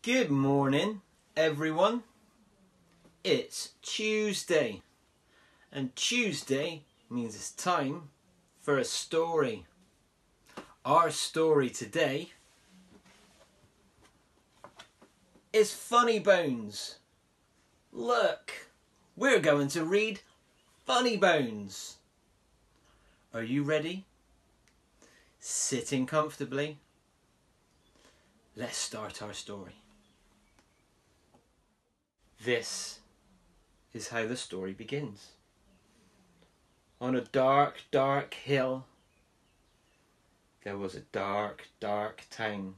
Good morning, everyone. It's Tuesday, and Tuesday means it's time for a story. Our story today is Funny Bones. Look, we're going to read Funny Bones. Are you ready? Sitting comfortably. Let's start our story. This is how the story begins. On a dark, dark hill, there was a dark, dark town.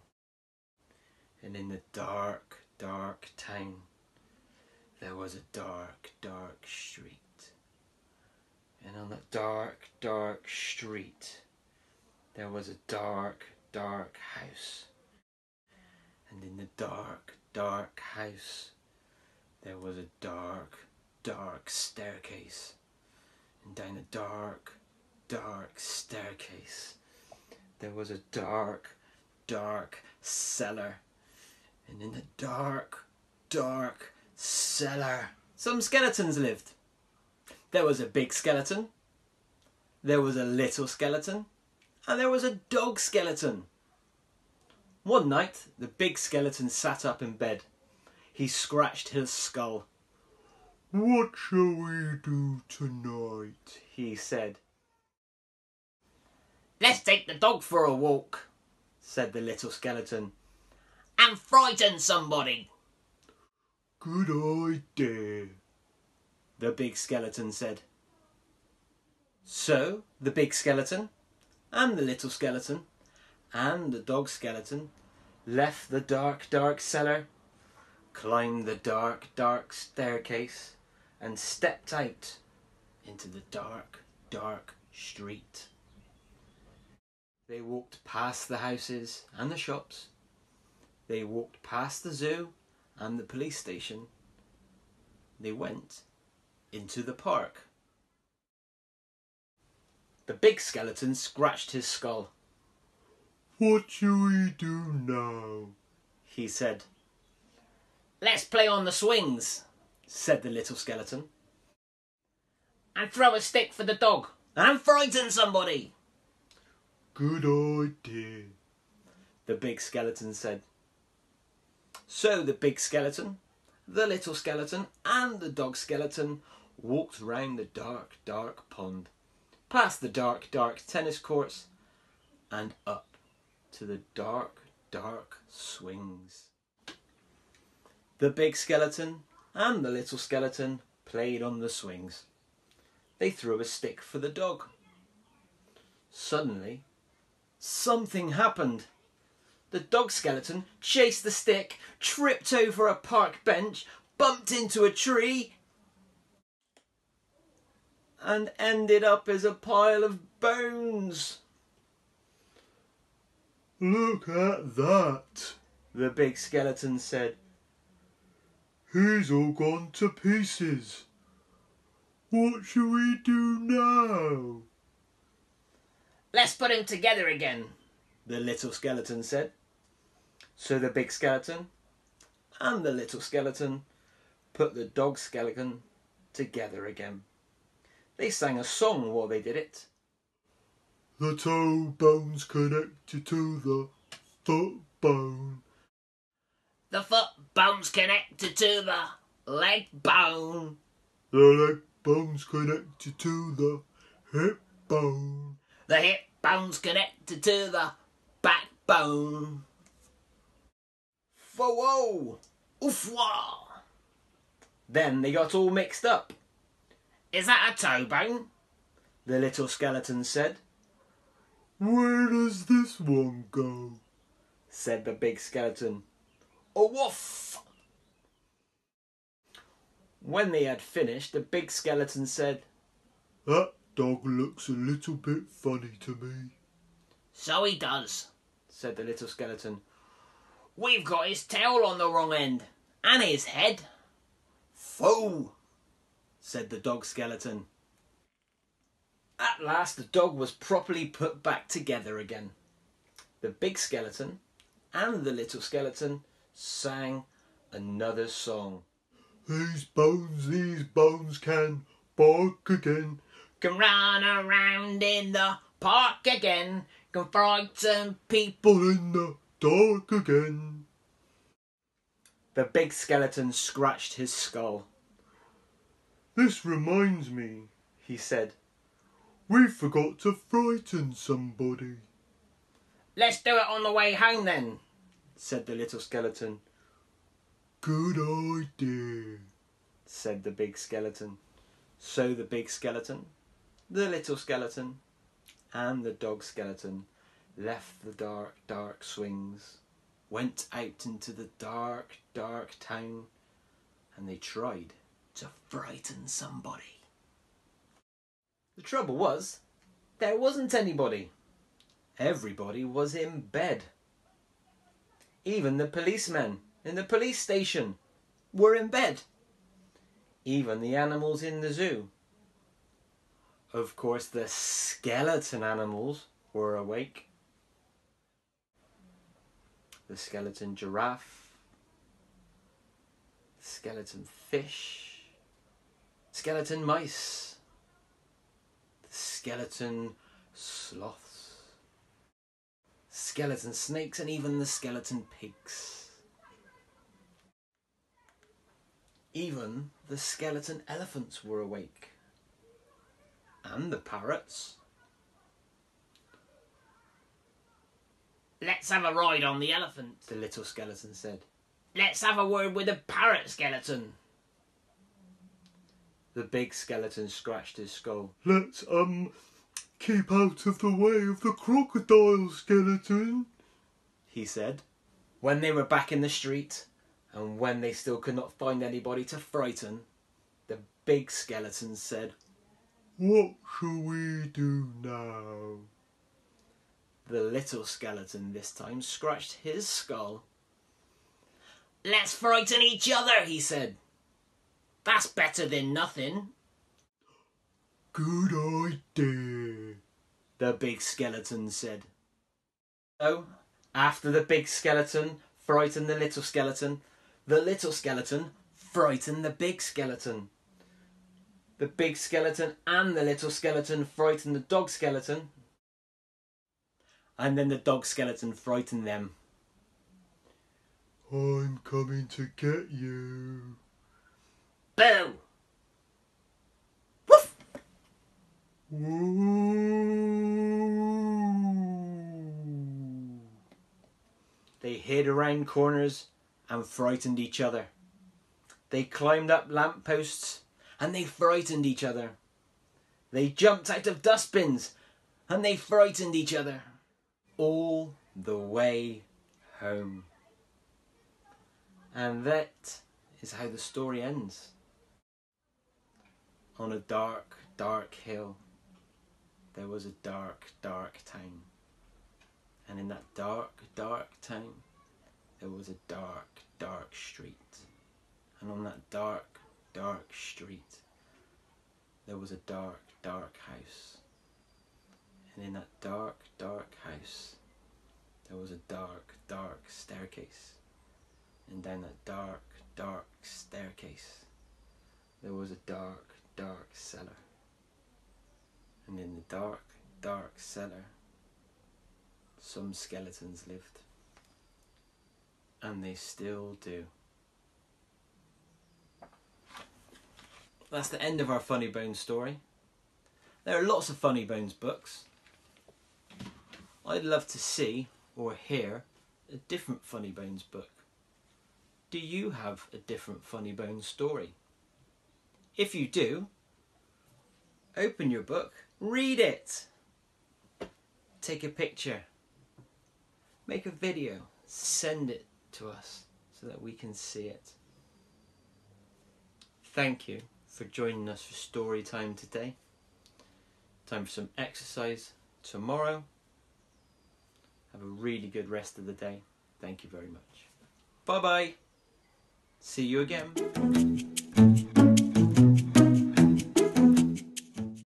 And in the dark, dark town, there was a dark, dark street. And on the dark, dark street, there was a dark, dark house. And in the dark, dark house, there was a dark, dark staircase. And down the dark, dark staircase, there was a dark, dark cellar. And in the dark, dark cellar, some skeletons lived. There was a big skeleton, there was a little skeleton, and there was a dog skeleton. One night, the big skeleton sat up in bed. He scratched his skull. "What shall we do tonight?" he said. "Let's take the dog for a walk," said the little skeleton. "And frighten somebody." "Good idea," the big skeleton said. So the big skeleton and the little skeleton and the dog skeleton left the dark, dark cellar, climbed the dark, dark staircase, and stepped out into the dark, dark street. They walked past the houses and the shops. They walked past the zoo and the police station. They went into the park. The big skeleton scratched his skull. "What shall we do now?" he said. "Let's play on the swings," said the little skeleton. "And throw a stick for the dog. And frighten somebody." "Good idea," the big skeleton said. So the big skeleton, the little skeleton, and the dog skeleton walked round the dark, dark pond, past the dark, dark tennis courts, and up to the dark, dark swings. The big skeleton and the little skeleton played on the swings. They threw a stick for the dog. Suddenly, something happened. The dog skeleton chased the stick, tripped over a park bench, bumped into a tree, and ended up as a pile of bones. "Look at that," the big skeleton said. "He's all gone to pieces. What shall we do now?" "Let's put him together again," the little skeleton said. So the big skeleton and the little skeleton put the dog skeleton together again. They sang a song while they did it. "The toe bone's connected to the foot bone. "The foot bone's connected to the leg bone. The leg bone's connected to the hip bone. The hip bone's connected to the backbone." Whoa! Oof-wah! Then they got all mixed up. "Is that a toe bone?" the little skeleton said. "Where does this one go?" said the big skeleton. "A woof!" When they had finished, the big skeleton said, "That dog looks a little bit funny to me." "So he does," said the little skeleton. "We've got his tail on the wrong end, and his head." "Phoo!" said the dog skeleton. At last the dog was properly put back together again. The big skeleton and the little skeleton sang another song. These bones can bark again. Can run around in the park again. Can frighten people In the dark again. The big skeleton scratched his skull. This reminds me, he said. We forgot to frighten somebody. Let's do it on the way home then, said the little skeleton. Good idea, said the big skeleton. So the big skeleton, the little skeleton, and the dog skeleton left the dark, dark swings, went out into the dark, dark town, and they tried to frighten somebody. The trouble was, there wasn't anybody. Everybody was in bed. Even the policemen in the police station were in bed. Even the animals in the zoo. Of course, the skeleton animals were awake. The skeleton giraffe, the skeleton fish, skeleton mice, the skeleton sloths, skeleton snakes, and even the skeleton pigs. Even the skeleton elephants were awake. And the parrots. Let's have a ride on the elephant, The little skeleton said. Let's have a word with the parrot skeleton. The big skeleton scratched his skull. Let's, keep out of the way of the crocodile skeleton, he said. When they were back in the street, and when they still could not find anybody to frighten, the big skeleton said, What shall we do now? The little skeleton this time scratched his skull. Let's frighten each other, he said. That's better than nothing. Good idea, the big skeleton said. So, after the big skeleton frightened the little skeleton frightened the big skeleton. The big skeleton and the little skeleton frightened the dog skeleton. And then the dog skeleton frightened them. I'm coming to get you. Boo! Woof! They hid around corners and frightened each other. They climbed up lampposts and they frightened each other. They jumped out of dustbins and they frightened each other. All the way home. And that is how the story ends. On a dark, dark hill, there was a dark, dark town. And in that dark, dark town, there was a dark, dark street. And on that dark, dark street, there was a dark, dark house. And in that dark, dark house, there was a dark, dark staircase. And down that dark, dark staircase, there was a dark, dark cellar. And in the dark, dark cellar, some skeletons lived. And they still do. That's the end of our Funny Bones story. There are lots of Funny Bones books. I'd love to see or hear a different Funny Bones book. Do you have a different Funny Bones story? If you do, open your book, read it. Take a picture. Make a video. Send it to us so that we can see it. Thank you for joining us for story time today. Time for some exercise tomorrow. Have a really good rest of the day. Thank you very much. Bye bye. See you again.